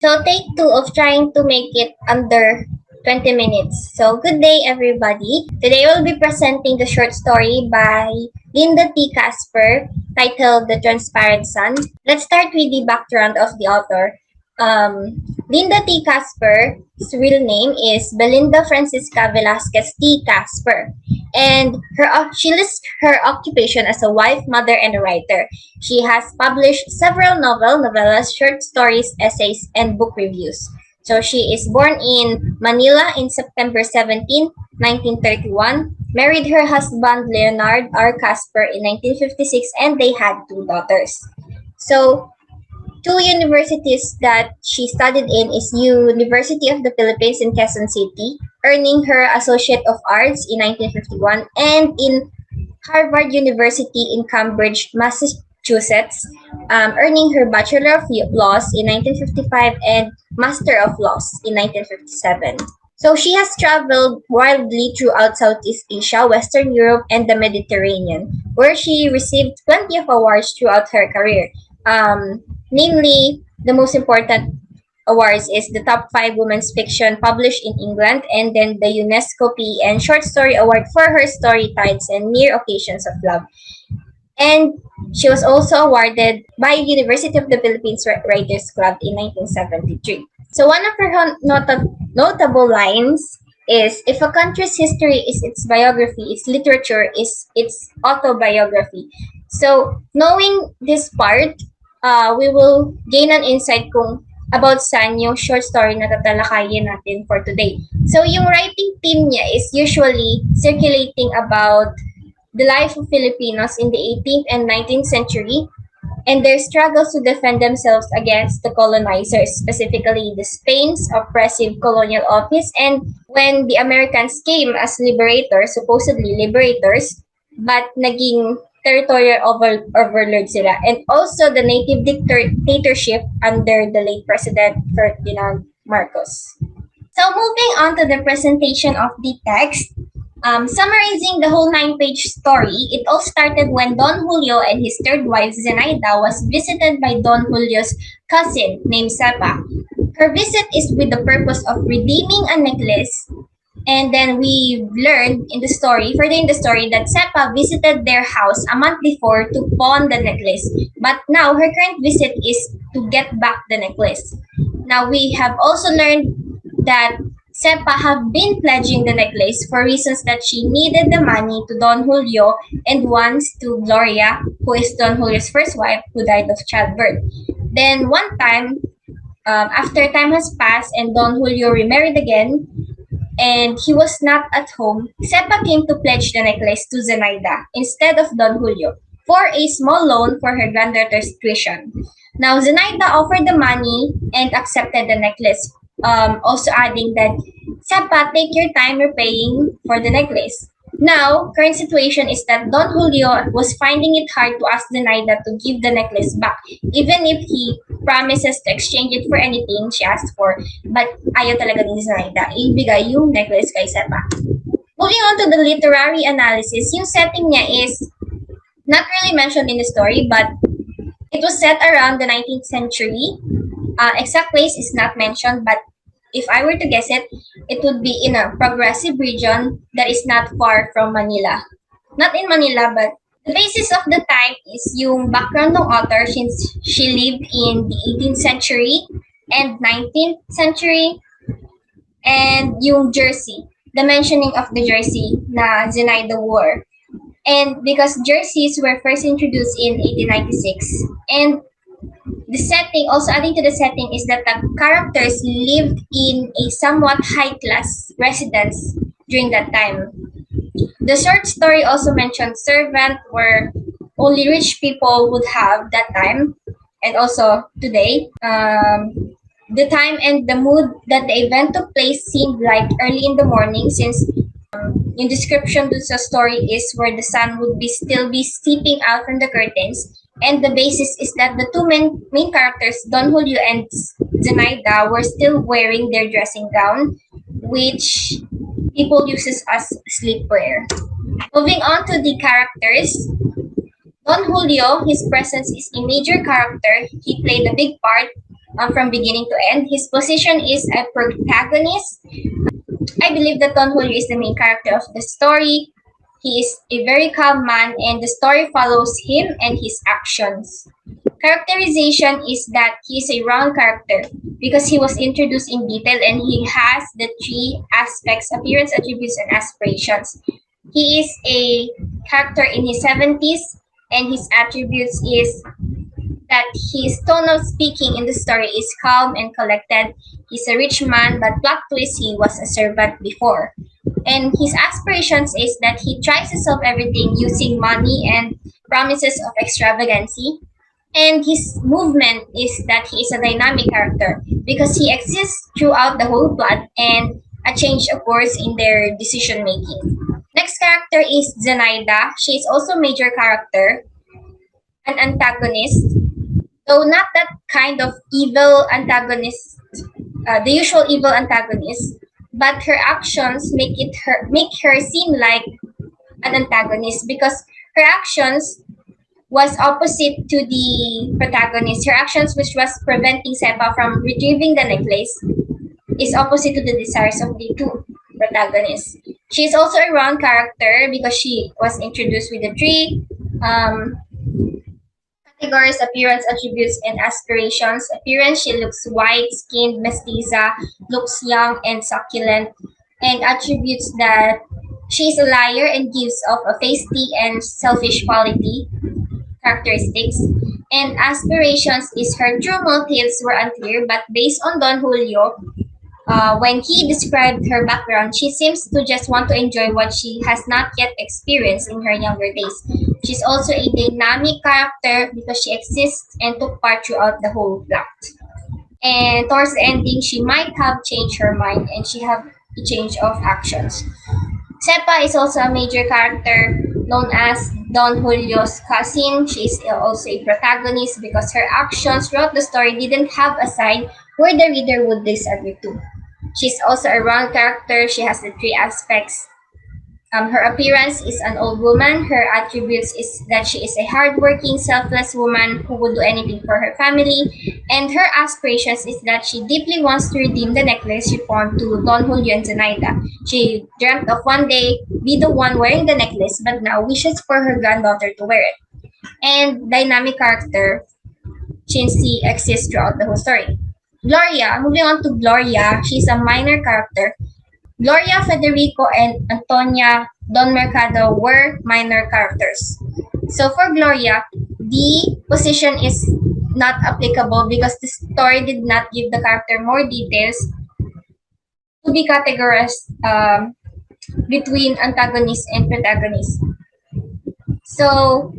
So take two of trying to make it under 20 minutes. So good day everybody. Today we'll be presenting the short story by Linda T. Casper titled The Transparent Sun. Let's start with the background of the author. Linda T. Casper's real name is Belinda Francisca Velasquez T. Casper. And she lists her occupation as a wife, mother, and a writer. She has published several novellas, short stories, essays, and book reviews. So she is born in Manila in September 17, 1931, married her husband Leonard R. Casper in 1956, and they had two daughters. So two universities that she studied in is University of the Philippines in Quezon City, earning her Associate of Arts in 1951, and in Harvard University in Cambridge, Massachusetts, earning her Bachelor of Laws in 1955 and Master of Laws in 1957. So she has traveled widely throughout Southeast Asia, Western Europe, and the Mediterranean, where she received plenty of awards throughout her career. Namely, the most important awards is the top 5 women's fiction published in England, and then the UNESCO PEN Short Story Award for her story Tides and Near Occasions of Love. And she was also awarded by University of the Philippines Writers Club in 1973. So one of her notable lines is, if a country's history is its biography, its literature is its autobiography. So knowing this part, we will gain an insight about saan yung short story na tatalakayin natin for today. So yung writing team niya is usually circulating about the life of Filipinos in the 18th and 19th century and their struggles to defend themselves against the colonizers, specifically the Spain's oppressive colonial office, and when the Americans came as liberators, supposedly liberators, but naging territorial overlords sila, and also the native dictatorship under the late President Ferdinand Marcos. So moving on to the presentation of the text, summarizing the whole 9-page story, it all started when Don Julio and his third wife Zenaida was visited by Don Julio's cousin named Sepa. Her visit is with the purpose of redeeming a necklace, and then we learned further in the story, that Sepa visited their house a month before to pawn the necklace. But now her current visit is to get back the necklace. Now we have also learned that Sepa have been pledging the necklace for reasons that she needed the money to Don Julio and once to Gloria, who is Don Julio's first wife, who died of childbirth. Then one time, after time has passed and Don Julio remarried again, and he was not at home, Sepa came to pledge the necklace to Zenaida instead of Don Julio for a small loan for her granddaughter's tuition. Now, Zenaida offered the money and accepted the necklace, also adding that, Sepa, take your time repaying for the necklace. Now, current situation is that Don Julio was finding it hard to ask Zenaida to give the necklace back, even if he promises to exchange it for anything she asked for. But ayaw talaga ni Zenaida ibigay yung necklace kay Sepa. Moving on to the literary analysis, yung setting niya is not really mentioned in the story, but it was set around the 19th century. Exact place is not mentioned, but if I were to guess it, it would be in a progressive region that is not far from Manila. Not in Manila, but the basis of the time is yung background ng author since she lived in the 18th century and 19th century, and yung jersey, the mentioning of the jersey na Zenaida wore. And because jerseys were first introduced in 1896, and the setting, also adding to the setting, is that the characters lived in a somewhat high-class residence during that time. The short story also mentioned servant where only rich people would have that time, and also today. The time and the mood that the event took place seemed like early in the morning, since yung description dun sa story is where the sun would still be seeping out from the curtains. And the basis is that the two main characters, Don Julio and Zenaida, were still wearing their dressing gown, which people uses as sleepwear. Moving on to the characters, Don Julio, his presence is a major character. He played a big part from beginning to end. His position is a protagonist. I believe that Don Julio is the main character of the story. He is a very calm man, and the story follows him and his actions. Characterization is that he is a round character because he was introduced in detail and he has the three aspects: appearance, attributes, and aspirations. He is a character in his 70s, and his attributes is that his tone of speaking in the story is calm and collected. He's a rich man, but plot twist, he was a servant before. And his aspirations is that he tries to solve everything using money and promises of extravagancy. And his movement is that he is a dynamic character because he exists throughout the whole plot and a change occurs in their decision making. Next character is Zenaida. She is also a major character, an antagonist, though not that kind of evil antagonist, the usual evil antagonist, but her actions make her seem like an antagonist because her actions was opposite to the protagonist. Her actions, which was preventing Sepa from retrieving the necklace, is opposite to the desires of the two protagonists. She is also a round character because she was introduced with the three categories: appearance, attributes, and aspirations. Appearance, she looks white-skinned, mestiza, looks young and succulent, and attributes that she is a liar and gives off a feisty and selfish quality characteristics. And aspirations is her true motives were unclear, but based on Don Julio, when he described her background, she seems to just want to enjoy what she has not yet experienced in her younger days. She's also a dynamic character because she exists and took part throughout the whole plot. And towards the ending, she might have changed her mind and she have a change of actions. Sepa is also a major character known as Don Julio's cousin. She is also a protagonist because her actions throughout the story didn't have a side where the reader would disagree to. She's also a round character. She has the three aspects. Her appearance is an old woman. Her attributes is that she is a hardworking, selfless woman who would do anything for her family. And her aspirations is that she deeply wants to redeem the necklace she pawned to Don Julio and Zenaida. She dreamt of one day be the one wearing the necklace, but now wishes for her granddaughter to wear it. And dynamic character, since she exists throughout the whole story. Gloria, moving on to Gloria, she's a minor character. Gloria, Federico, and Antonia Don Mercado were minor characters. So for Gloria, the position is not applicable because the story did not give the character more details to be categorized between antagonist and protagonist. So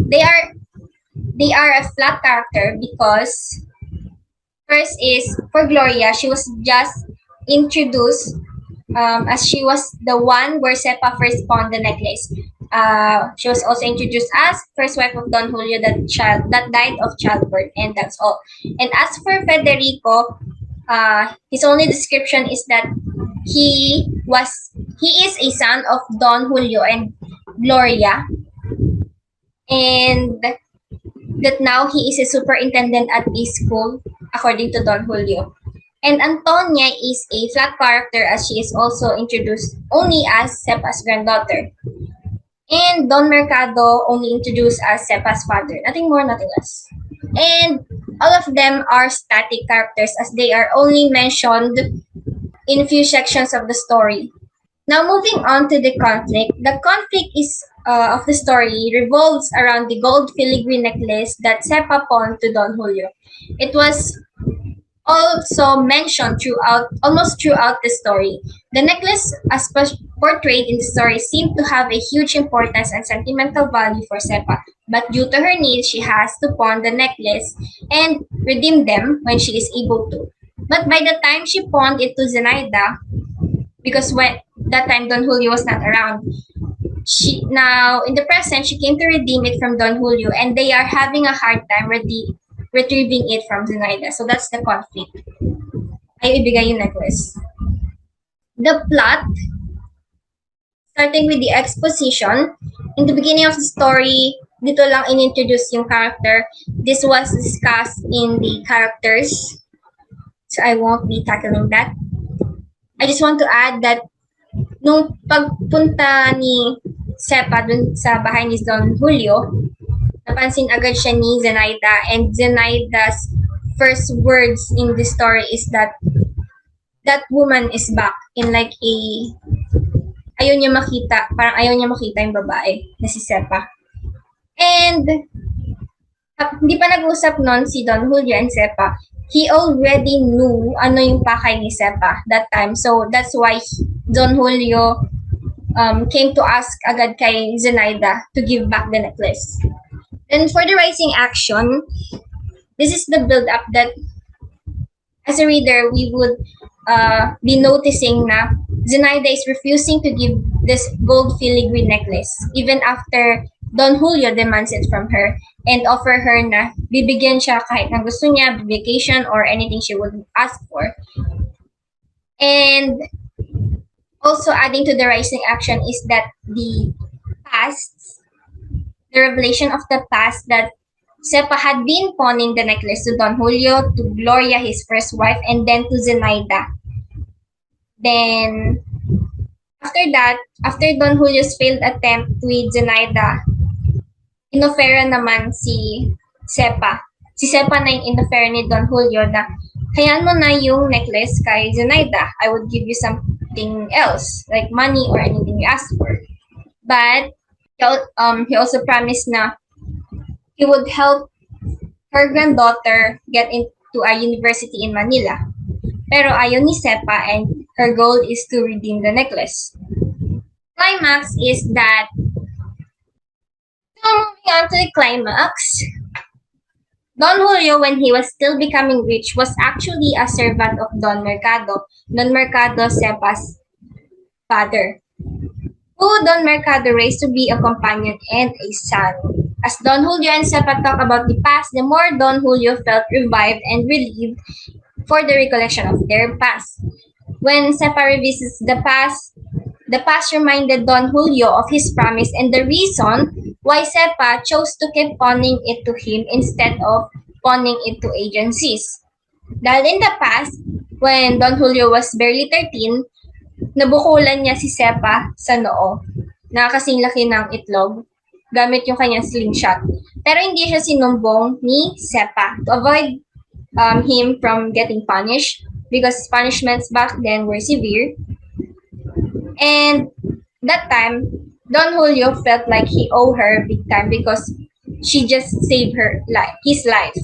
they are a flat character because first is for Gloria, she was just introduced as she was the one where Sepa first pawned the necklace. She was also introduced as first wife of Don Julio, that died of childbirth, and that's all. And as for Federico, his only description is that he is a son of Don Julio and Gloria, and that now he is a superintendent at a school according to Don Julio. And Antonia is a flat character as she is also introduced only as Sepa's granddaughter. And Don Mercado only introduced as Sepa's father. Nothing more, nothing less. And all of them are static characters as they are only mentioned in a few sections of the story. Now moving on to the conflict. The conflict is of the story revolves around the gold filigree necklace that Sepa pawned to Don Julio. It was also mentioned almost throughout the story. The necklace, as portrayed in the story, seemed to have a huge importance and sentimental value for Sepa, but due to her needs, she has to pawn the necklace and redeem them when she is able to. But by the time she pawned it to Zenaida, because when that time Don Julio was not around, she now in the present she came to redeem it from Don Julio, and they are having a hard time retrieving it from Zenaida. So that's the conflict. Ay ibigay yung necklace. The plot, starting with the exposition, in the beginning of the story, dito lang in-introduce yung character. This was discussed in the characters so I won't be tackling that. I just want to add that nung pagpunta ni Sepa dun sa bahay ni Don Julio, napansin agad siya ni Zenaida, and Zenaida's first words in the story is that that woman is back, in like parang ayaw niya makita yung babae na si Sepa. And hindi pa nag-usap nun si Don Julio and Sepa. He already knew ano yung pakay ni Sepa that time. So that's why Don Julio came to ask agad kay Zenaida to give back the necklace. Then for the rising action, this is the build-up that as a reader we would be noticing na Zenaida is refusing to give this gold filigree necklace even after Don Julio demands it from her and offer her na bibigyan siya kahit ng gusto niya, vacation or anything she would ask for. And also adding to the rising action is that the revelation of the past, that Sepa had been pawning the necklace to Don Julio, to Gloria, his first wife, and then to Zenaida. Then, after Don Julio's failed attempt with Zenaida, inofera naman si Sepa. Si Sepa na yung inofera ni Don Julio na, hayaan mo na yung necklace kay Zenaida. I would give you something else, like money or anything you ask for. But, he also promised na he would help her granddaughter get into a university in Manila. Pero ayaw ni Sepa, and her goal is to redeem the necklace. Climax is that, so moving on to the climax, Don Julio, when he was still becoming rich, was actually a servant of Don Mercado. Don Mercado, Sepa's father, who Don Mercado raised to be a companion and a son. As Don Julio and Sepa talk about the past, the more Don Julio felt revived and relieved for the recollection of their past. When Sepa revisits the past reminded Don Julio of his promise and the reason why Sepa chose to keep pawning it to him instead of pawning it to agencies. Dahil in the past, when Don Julio was barely 13, nabukulan niya si Sepa sa noo na kasing laki ng itlog gamit yung kanyang slingshot. Pero hindi siya sinumbong ni Sepa to avoid him from getting punished, because punishments back then were severe. And that time, Don Julio felt like he owed her big time because she just saved his life.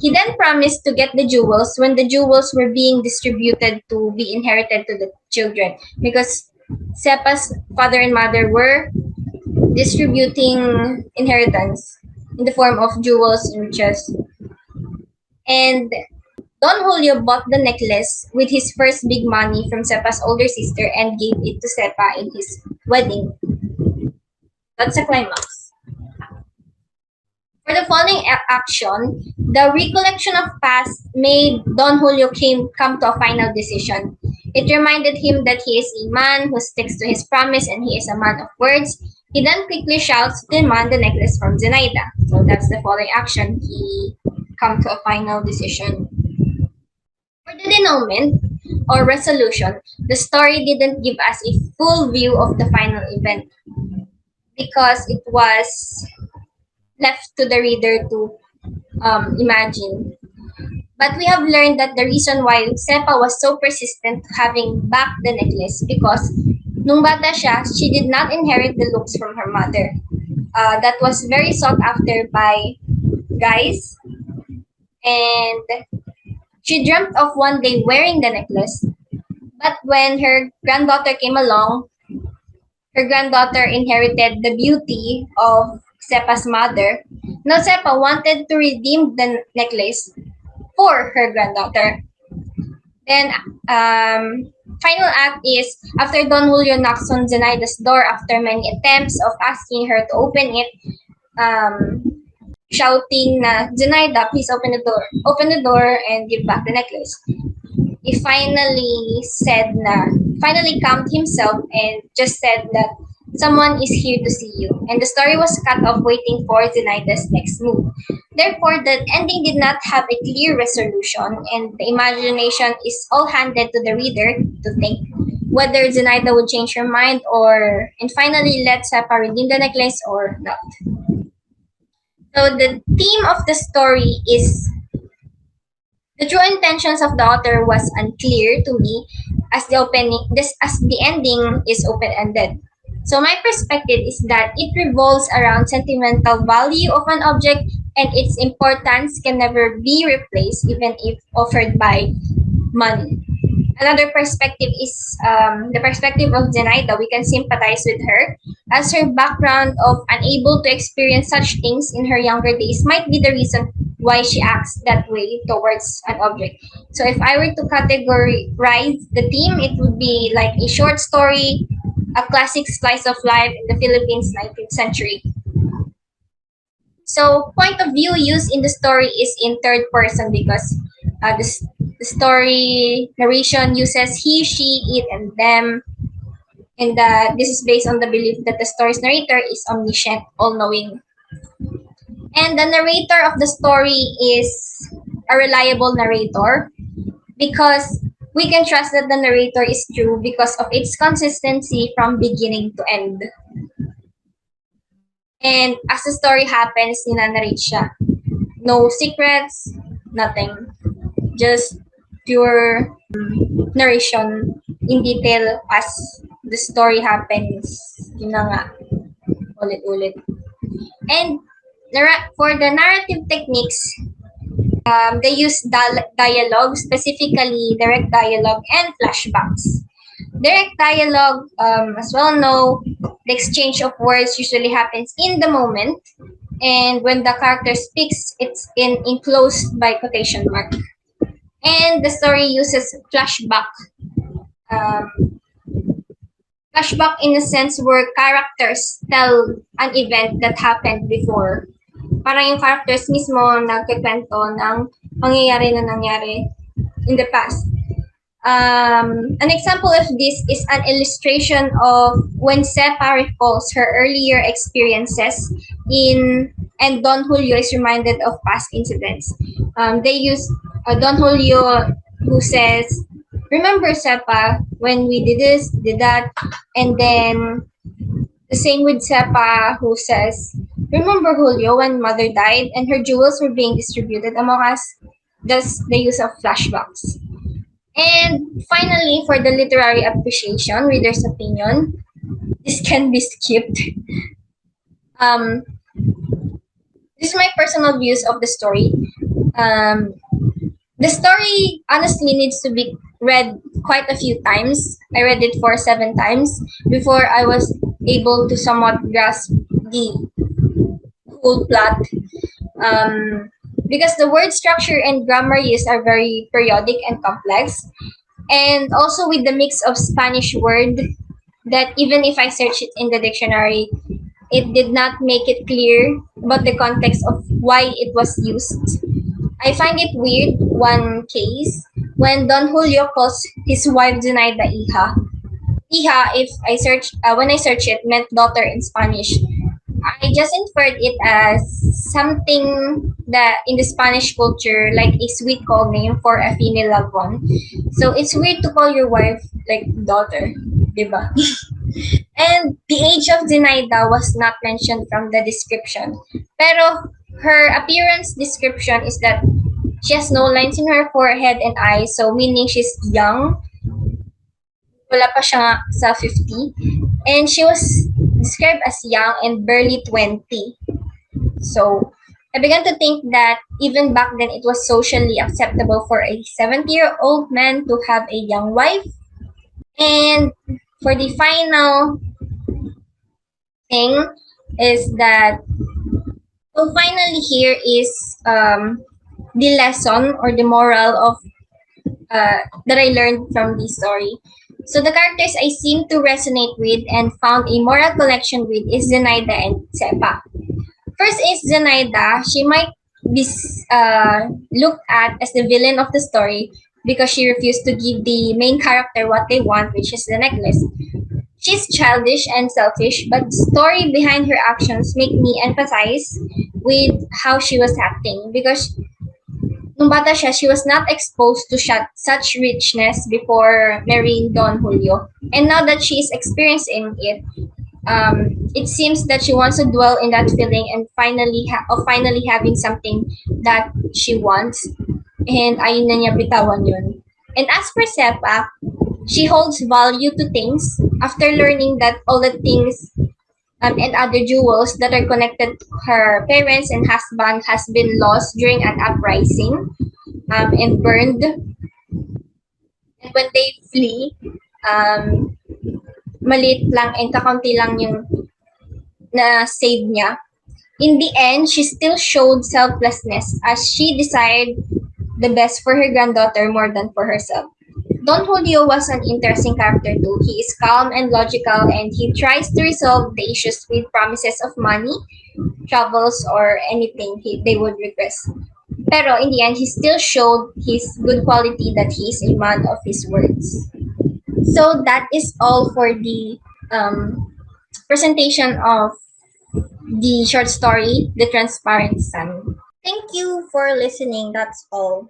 He then promised to get the jewels when the jewels were being distributed to be inherited to the children, because Sepa's father and mother were distributing inheritance in the form of jewels and riches. And Don Julio bought the necklace with his first big money from Sepa's older sister and gave it to Sepa in his wedding. That's a climax. For the following action, the recollection of past made Don Julio come to a final decision. It reminded him that he is a man who sticks to his promise and he is a man of words. He then quickly shouts to demand the necklace from Zenaida. So that's the following action. He come to a final decision. For the denouement or resolution, the story didn't give us a full view of the final event because it was left to the reader to imagine. But we have learned that the reason why Sepa was so persistent having back the necklace because nung bata siya, she did not inherit the looks from her mother. That was very sought after by guys. And she dreamt of one day wearing the necklace. But when her granddaughter came along, her granddaughter inherited the beauty of Sepa's mother. Now Sepa wanted to redeem the necklace for her granddaughter. Then, final act is after Don Julio knocks on Zenaida's door after many attempts of asking her to open it, shouting na, Zenaida, please open the door and give back the necklace. He finally calmed himself and just said that Someone is here to see you. And the story was cut off waiting for Zenaida's next move. Therefore, the ending did not have a clear resolution, and the imagination is all handed to the reader to think whether Zenaida would change her mind and finally let Sepa redeem the necklace or not. So the theme of the story is the true intentions of the author was unclear to me as the ending is open-ended. So my perspective is that it revolves around sentimental value of an object and its importance can never be replaced even if offered by money. Another perspective is the perspective of Zenaida. We can sympathize with her as her background of unable to experience such things in her younger days might be the reason why she acts that way towards an object. So if I were to categorize the theme, it would be like a short story, a classic slice of life in the Philippines 19th century. So point of view used in the story is in third person because the story narration uses he, she, it, and them. And this is based on the belief that the story's narrator is omniscient, all-knowing. And the narrator of the story is a reliable narrator because we can trust that the narrator is true because of its consistency from beginning to end. And as the story happens, ninanarrate siya. No secrets, nothing. Just pure narration in detail as the story happens. Yun na nga, ulit-ulit. And for the narrative techniques, they use dialogue, specifically direct dialogue and flashbacks. Direct dialogue, as well know, the exchange of words usually happens in the moment, and when the character speaks, it's enclosed by quotation mark. And the story uses flashback. Um, Flashback in a sense where characters tell an event that happened before. Parang yung characters mismo nagkikwento ng pangyayari na nangyari in the past. An example of this is an illustration of when Sepa recalls her earlier experiences and Don Julio is reminded of past incidents. They use Don Julio who says, "Remember Sepa when we did this, did that," and then the same with Sepa who says, "Remember Julio when mother died and her jewels were being distributed among us?" Thus the use of flashbacks. And finally, for the literary appreciation, reader's opinion, this can be skipped. Um, this is my personal views of the story. The story honestly needs to be read quite a few times. I read it for 7 times before I was able to somewhat grasp the whole plot. Because the word structure and grammar used are very periodic and complex. And also with the mix of Spanish word that even if I search it in the dictionary, it did not make it clear about the context of why it was used. I find it weird, one case, when Don Julio calls his wife Zenaida Hija. Hija, if I search, when I search it, meant daughter in Spanish. I just inferred it as something that in the Spanish culture, like a sweet call name for a female loved one. So it's weird to call your wife like daughter, diba? And the age of Zenaida was not mentioned from the description. Pero her appearance description is that she has no lines in her forehead and eyes, so meaning she's young. Wala pa siya sa 50. And she was described as young and barely 20. So I began to think that even back then it was socially acceptable for a 70-year-old man to have a young wife. And for the final thing is that, so finally here is the lesson or the moral of that I learned from this story. So the characters I seem to resonate with and found a moral connection with is Zenaida and Sepa. First is Zenaida. She might be looked at as the villain of the story because she refused to give the main character what they want, which is the necklace. She's childish and selfish, but the story behind her actions make me empathize with how she was acting because nung bata siya, she was not exposed to such richness before marrying Don Julio. And now that she is experiencing it, it seems that she wants to dwell in that feeling and finally having something that she wants. And ayun na niya bitawan yun. And as for Sepa, she holds value to things after learning that all the things and other jewels that are connected to her parents and husband has been lost during an uprising and burned. And when they flee, um, maliit lang and kakaunti lang yung na save niya. In the end, she still showed selflessness as she desired the best for her granddaughter more than for herself. Don Julio was an interesting character too. He is calm and logical and he tries to resolve the issues with promises of money, travels, or anything they would request. Pero in the end, he still showed his good quality that he is a man of his words. So that is all for the presentation of the short story, The Transparent Sun. Thank you for listening. That's all.